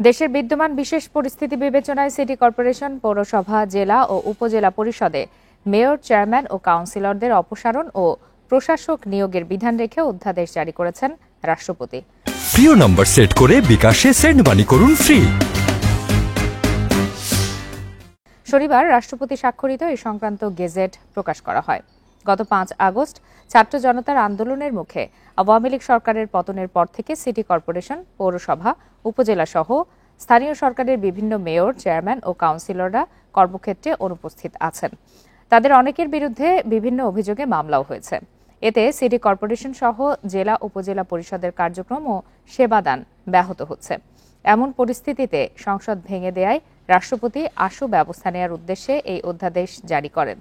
দেশের বিদ্যমান বিশেষ পরিস্থিতি বিবেচনায় সিটি কর্পোরেশন, পৌরসভা, জেলা ও উপজেলা পরিষদে মেয়র, চেয়ারম্যান ও কাউন্সিলরদের অপসারণ ও প্রশাসক নিয়োগের বিধান রেখে অধ্যাদেশ জারি করেছেন রাষ্ট্রপতি। প্রিয় নম্বর সেট করে বিকাশে সেন্ড মানি করুন ফ্রি। শনিবার রাষ্ট্রপতি স্বাক্ষরিত এই সংক্রান্ত গেজেট প্রকাশ করা হয়। গত 5 আগস্ট ছাত্র জনতার আন্দোলনের মুখে আওয়ামী লীগ সরকারের পতনের পর থেকে সিটি কর্পোরেশন, পৌরসভা, উপজেলা সহ স্থানীয় সরকারের বিভিন্ন মেয়র, চেয়ারম্যান ও কাউন্সিলররা কর্মক্ষেত্রে অনুপস্থিত আছেন। তাদের অনেকের বিরুদ্ধে বিভিন্ন অভিযোগে মামলাও হয়েছে। এতে সিটি কর্পোরেশন সহ জেলা, উপজেলা পরিষদের কার্যক্রম ও সেবাদান ব্যাহত হচ্ছে। এমন পরিস্থিতিতে সংসদ ভেঙে দেয়ায় রাষ্ট্রপতি আশু ব্যবস্থা নেওয়ার উদ্দেশ্যে এই অধ্যাদেশ জারি করেন।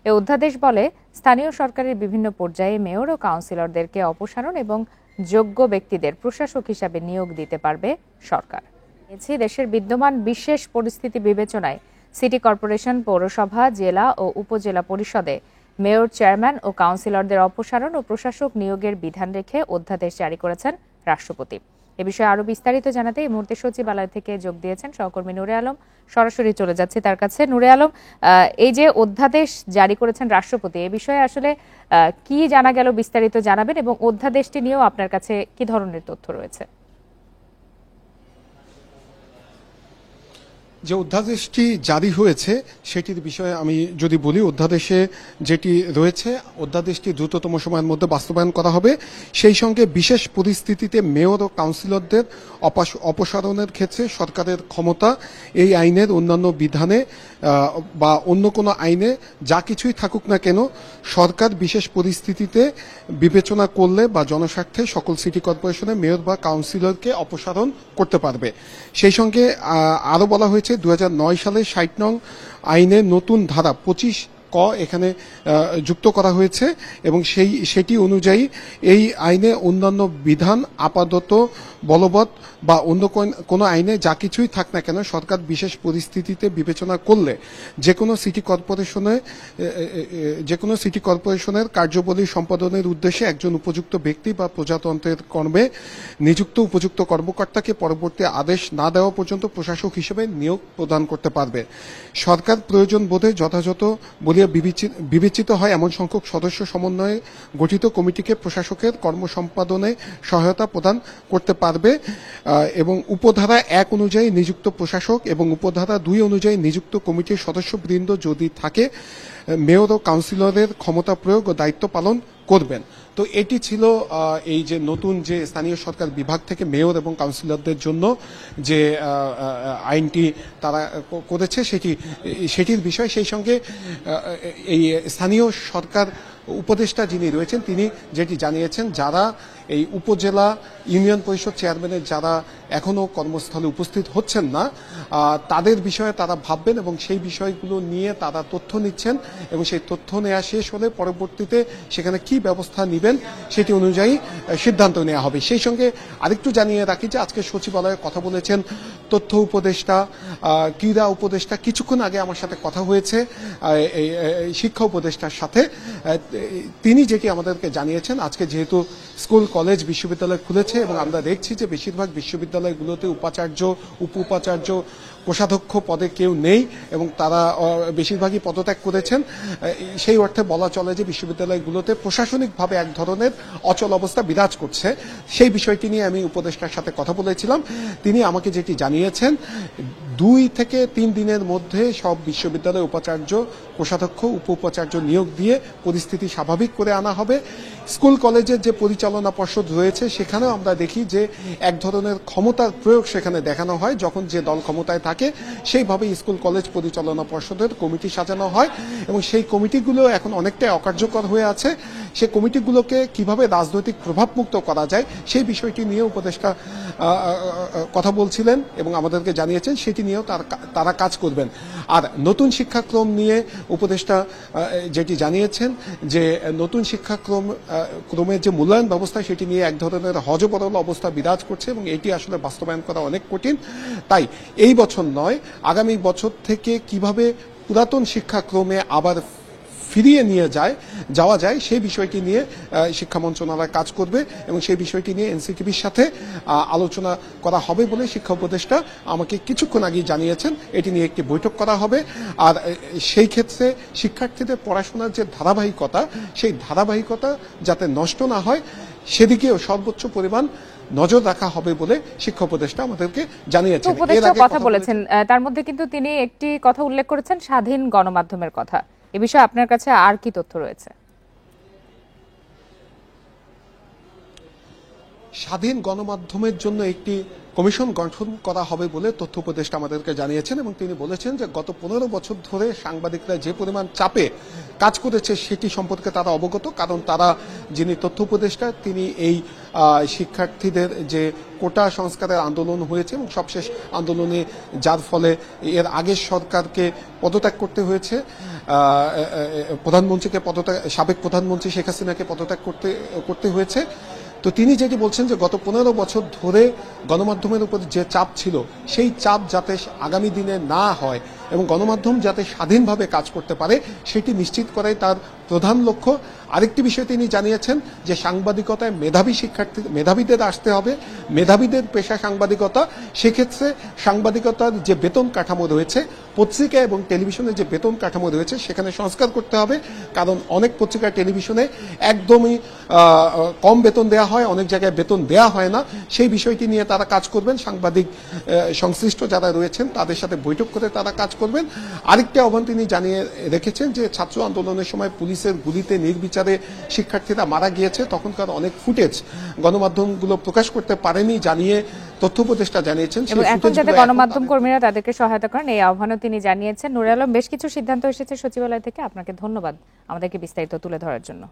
এই অধ্যাদেশ বলে, স্থানীয় সরকারের বিভিন্ন পর্যায়ে মেয়র ও কাউন্সিলরদেরকে অপসারণ এবং যোগ্য ব্যক্তিদের প্রশাসক হিসাবে নিয়োগ দিতে পারবে সরকার। দেশের বিদ্যমান বিশেষ পরিস্থিতি বিবেচনায় সিটি কর্পোরেশন, পৌরসভা, জেলা ও উপজেলা পরিষদে মেয়র, চেয়ারম্যান ও কাউন্সিলরদের অপসারণ ও প্রশাসক নিয়োগের বিধান রেখে অধ্যাদেশ জারি করেছেন রাষ্ট্রপতি। এ বিষয়ে আরো বিস্তারিত জানাতে এই মুহূর্তে সচিবালয় থেকে যোগ দিয়েছেন সহকর্মী নূরে আলম। সরাসরি চলে যাচ্ছে তার কাছে। নূরে আলম, এই যে অধ্যাদেশ জারি করেছেন রাষ্ট্রপতি, এ বিষয়ে আসলে কি জানা গেল বিস্তারিত জানাবেন, এবং অধ্যাদেশটি নিয়েও আপনার কাছে কি ধরনের তথ্য রয়েছে? যে অধ্যাদেশটি জারি হয়েছে সেটির বিষয়ে আমি যদি বলি, অধ্যাদেশে যেটি রয়েছে, অধ্যাদেশটি দ্রুততম সময়ের মধ্যে বাস্তবায়ন করা হবে। সেই সঙ্গে বিশেষ পরিস্থিতিতে মেয়র ও কাউন্সিলরদের অপসারণের ক্ষেত্রে সরকারের ক্ষমতা এই আইনের অন্যান্য বিধানে বা অন্য কোনো আইনে যা কিছুই থাকুক না কেন, সরকার বিশেষ পরিস্থিতিতে বিবেচনা করলে বা জনস্বার্থে সকল সিটি কর্পোরেশনের মেয়র বা কাউন্সিলরকে অপসারণ করতে পারবে। সেই সঙ্গে আরও বলা হয়েছে 2009 সালে 60 নং আইনের নতুন ধারা 25 ক এখানে যুক্ত করা হয়েছে এবং সেটি অনুযায়ী এই আইনে অন্যান্য বিধান আপাতত বলবৎ বা অন্য কোনো আইনে যা কিছুই থাক না কেন, সরকার বিশেষ পরিস্থিতিতে বিবেচনা করলে যে কোনো সিটি কর্পোরেশনের কার্যাবলী সম্পাদনের উদ্দেশ্যে একজন উপযুক্ত ব্যক্তি বা প্রজাতন্ত্রের কর্মে নিযুক্ত উপযুক্ত কর্মকর্তাকে পরবর্তী আদেশ না দেওয়া পর্যন্ত প্রশাসক হিসেবে নিয়োগ প্রদান করতে পারবে। সরকার প্রয়োজন বোধে যথাযথ বলিয়া বিবেচিত হয় এমন সংখ্যক সদস্য সমন্বয়ে গঠিত কমিটিকে প্রশাসকের কর্ম সম্পাদনে সহায়তা প্রদান করতে পারবে এবং উপধারা 1 অনুযায়ী নিযুক্ত প্রশাসক এবং উপধারা 2 অনুযায়ী নিযুক্ত কমিটির সদস্যবৃন্দ যদি থাকে, মেয়র ও কাউন্সিলরের ক্ষমতা প্রয়োগ ও দায়িত্ব পালন করবেন। তো এটি ছিল এই যে নতুন যে স্থানীয় সরকার বিভাগ থেকে মেয়র এবং কাউন্সিলরদের জন্য যে আইনটি তারা করেছে সেটির বিষয়। সেই সঙ্গে এই স্থানীয় সরকার উপদেষ্টা যিনি রয়েছেন তিনি যেটি জানিয়েছেন, যারা এই উপজেলা ইউনিয়ন পরিষদ চেয়ারম্যানের যারা এখনো কর্মস্থলে উপস্থিত হচ্ছেন না, তাদের বিষয়ে তারা ভাববেন এবং সেই বিষয়গুলো নিয়ে তারা তথ্য নিচ্ছেন এবং সেই তথ্য নেওয়া শেষ হলে পরবর্তীতে সেখানে কি ব্যবস্থা নেবেন সেটি অনুযায়ী সিদ্ধান্ত নেওয়া হবে। সেই সঙ্গে আরেকটু জানিয়ে রাখি যে আজকে সচিবালয়ে কথা বলেছেন তথ্য উপদেষ্টা, ক্রীড়া উপদেষ্টা। কিছুক্ষণ আগে আমার সাথে কথা হয়েছে শিক্ষা উপদেষ্টার সাথে। তিনি যেটি আমাদেরকে জানিয়েছেন, আজকে যেহেতু স্কুল, কলেজ, বিশ্ববিদ্যালয় খুলেছে এবং আমরা দেখছি যে বেশিরভাগ বিশ্ববিদ্যালয়গুলোতে উপাচার্য, উপ উপাচার্য, কোষাধ্যক্ষ পদে কেউ নেই এবং তারা বেশিরভাগই পদত্যাগ করেছেন। সেই অর্থে বলা চলে যে বিশ্ববিদ্যালয়গুলোতে প্রশাসনিকভাবে এক ধরনের অচল অবস্থা বিরাজ করছে। সেই বিষয়টি নিয়ে আমি উপদেষ্টার সাথে কথা বলেছিলাম। তিনি আমাকে যেটি জানিয়েছেন, 2 থেকে 3 দিনের মধ্যে সব বিশ্ববিদ্যালয় উপাচার্য, কোষাধ্যক্ষ, উপ উপাচার্য নিয়োগ দিয়ে পরিস্থিতি স্বাভাবিক করে আনা হবে। স্কুল কলেজের যে পরিচালনা পর্ষদ রয়েছে সেখানেও আমরা দেখি যে এক ধরনের ক্ষমতার প্রয়োগ সেখানে দেখানো হয়। যখন যে দল ক্ষমতায় থাকে সেইভাবে স্কুল কলেজ পরিচালনা পর্ষদের কমিটি সাজানো হয় এবং সেই কমিটিগুলো এখন অনেকটাই অকার্যকর হয়ে আছে। সেই কমিটিগুলোকে কিভাবে রাজনৈতিক প্রভাবমুক্ত করা যায় সেই বিষয়টি নিয়ে উপদেষ্টা কথা বলছিলেন এবং আমাদেরকে জানিয়েছেন সেটি নিয়েও তারা কাজ করবেন। আর নতুন শিক্ষাক্রম নিয়ে উপদেষ্টা যেটি জানিয়েছেন যে নতুন শিক্ষাক্রমের যে মূল্যায়ন ব্যবস্থা সেটি নিয়ে এক ধরনের হযবরল অবস্থা বিরাজ করছে এবং এটি আসলে বাস্তবায়ন করা অনেক কঠিন। তাই এই বছর নয়, আগামী বছর থেকে কিভাবে পুরাতন শিক্ষাক্রমে আবার ফিরিয়ে নিয়ে যাওয়া যায় সেই বিষয়টি নিয়ে শিক্ষা মন্ত্রণালয় কাজ করবে এবং সেই বিষয়টি নিয়ে এনসিটিবির সাথে আলোচনা করা হবে বলে শিক্ষা উপদেষ্টা আমাকে কিছুক্ষণ আগেই জানিয়েছেন। এটি নিয়ে একটি বৈঠক করা হবে, আর সেই ক্ষেত্রে শিক্ষার্থীদের পড়াশোনার যে ধারাবাহিকতা, সেই ধারাবাহিকতা যাতে নষ্ট না হয় সেদিকেও সর্বোচ্চ পরিমাণ নজর রাখা হবে বলে শিক্ষা উপদেষ্টা আমাদেরকে জানিয়েছেন। উপদেষ্টা কথা বলেছেন, তার মধ্যে কিন্তু তিনি একটি কথা উল্লেখ করেছেন স্বাধীন গণমাধ্যমের কথা। এ বিষয়ে আপনার কাছে আর কি তথ্য রয়েছে? স্বাধীন গণমাধ্যমের জন্য একটি কমিশন গঠন করা হবে বলে তথ্য উপদেষ্টা আমাদেরকে জানিয়েছেন এবং তিনি বলেছেন যে গত 15 বছর ধরে সাংবাদিকরা যে পরিমাণ চাপে কাজ করেছে সেটি সম্পর্কে তারা অবগত, কারণ তারা, যিনি তথ্য উপদেষ্টা, তিনি এই শিক্ষার্থীদের যে কোটা সংস্কারের আন্দোলন হয়েছে এবং সবশেষ আন্দোলনে যার ফলে এর আগের সরকারকে পদত্যাগ করতে হয়েছে, প্রধানমন্ত্রীকে সাবেক প্রধানমন্ত্রী শেখ হাসিনাকে পদত্যাগ করতে হয়েছে। তো তিনি যেটি বলছেন যে গত 15 বছর ধরে গণমাধ্যমের উপর যে চাপ ছিল সেই চাপ যাতে আগামী দিনে না হয় এবং গণমাধ্যম যাতে স্বাধীনভাবে কাজ করতে পারে সেটি নিশ্চিত করাই তার প্রধান লক্ষ্য। আরেকটি বিষয় তিনি জানিয়েছেন যে সাংবাদিকতায় মেধাবীদের আসতে হবে, মেধাবীদের পেশা সাংবাদিকতা। সেক্ষেত্রে সাংবাদিকতার যে বেতন কাঠামো রয়েছে, পত্রিকা এবং টেলিভিশনের যে বেতন কাঠামো রয়েছে সেখানে সংস্কার করতে হবে, কারণ অনেক পত্রিকা টেলিভিশনে একদমই কম বেতন দেওয়া হয়, অনেক জায়গায় বেতন দেওয়া হয় না। সেই বিষয়টি নিয়ে তারা কাজ করবেন, সাংবাদিক সংশ্লিষ্ট যারা রয়েছেন তাদের সাথে বৈঠক করে তারা কাজ করবেন। আরেকটি আহ্বান তিনি জানিয়ে রেখেছেন যে ছাত্র আন্দোলনের সময় পুলিশের গুলিতে নির্বিচারে শিক্ষার্থীরা মারা গিয়েছে, তখনকার অনেক ফুটেজ গণমাধ্যমগুলো প্রকাশ করতে পারেনি জানিয়ে তথ্য উপদেষ্টা জানিয়েছেন। এবং এখন যাতে গণমাধ্যম কর্মীরা তাদেরকে সহায়তা করেন এই আহ্বানও তিনি জানিয়েছেন। নুরে আলম, বেশ কিছু সিদ্ধান্ত এসেছে সচিবালয় থেকে, আপনাকে ধন্যবাদ আমাদেরকে বিস্তারিত তুলে ধরার জন্য।